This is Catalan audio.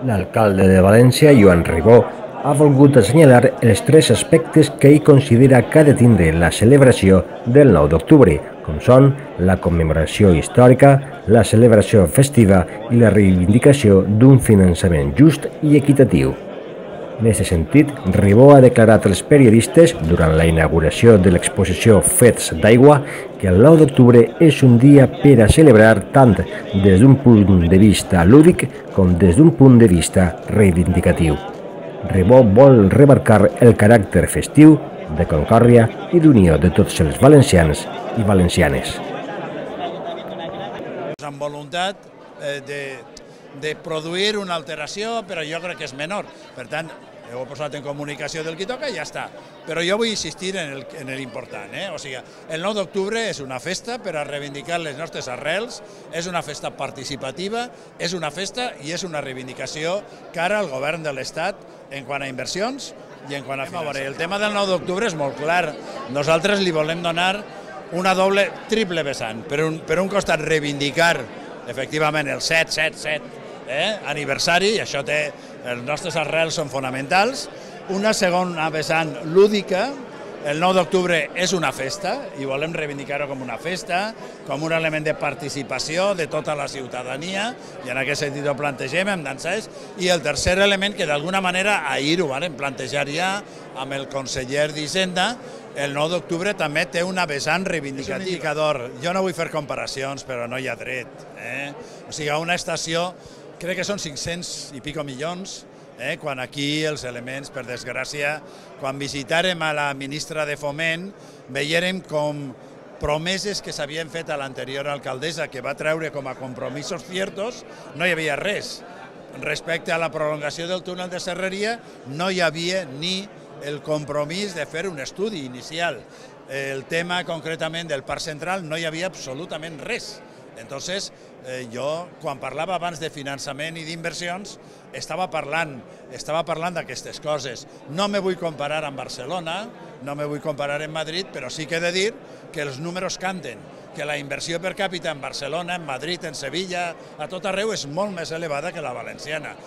L'alcalde de València, Joan Ribó, ha volgut assenyalar els tres aspectes que ell considera que ha de tindre la celebració del 9 d'octubre, com són la commemoració històrica, la celebració festiva i la reivindicació d'un finançament just i equitatiu. En aquest sentit, Ribó ha declarat als periodistes, durant la inauguració de l'exposició Fets d'aigua, que el 9 d'octubre és un dia per a celebrar tant des d'un punt de vista lúdic com des d'un punt de vista reivindicatiu. Ribó vol remarcar el caràcter festiu, de concòrdia i d'unió de tots els valencians i valencianes. Amb voluntat de produir una alteració, però jo crec que és menor. Per tant, ho he posat en comunicació del que toca i ja està. Però jo vull insistir en l'important. O sigui, el 9 d'octubre és una festa per a reivindicar les nostres arrels, és una festa participativa, és una festa i és una reivindicació cara al govern de l'Estat en quant a inversions i en quant a finançament. El tema del 9 d'octubre és molt clar. Nosaltres li volem donar una triple vessant. Per un costat, reivindicar efectivament el 777 aniversari, i això té, els nostres arrels són fonamentals. Una segona vessant lúdica, el 9 d'octubre és una festa i volem reivindicar-ho com una festa, com un element de participació de tota la ciutadania, i en aquest sentit ho plantegem amb dansers. I el tercer element, que d'alguna manera ahir ho vam plantejar ja amb el conseller d'Hisenda, el 9 d'octubre també té una vessant reivindicativa. Jo no vull fer comparacions, però no hi ha dret. O sigui, una estació, crec que són 500 i pico milions, quan aquí els elements, per desgràcia, quan visitàrem a la ministra de Foment, veiem com promeses que s'havien fet a l'anterior alcaldessa, que va treure com a compromisos ciertos, no hi havia res. Respecte a la prolongació del túnel de Serreria, no hi havia ni el compromís de fer un estudi inicial. El tema concretament del Parc Central no hi havia absolutament res. Entonces, jo, quan parlava abans de finançament i d'inversions, estava parlant d'aquestes coses. No me vull comparar amb Barcelona, no me vull comparar amb Madrid, però sí que he de dir que els números canten, que la inversió per càpita en Barcelona, en Madrid, en Sevilla, a tot arreu és molt més elevada que la valenciana.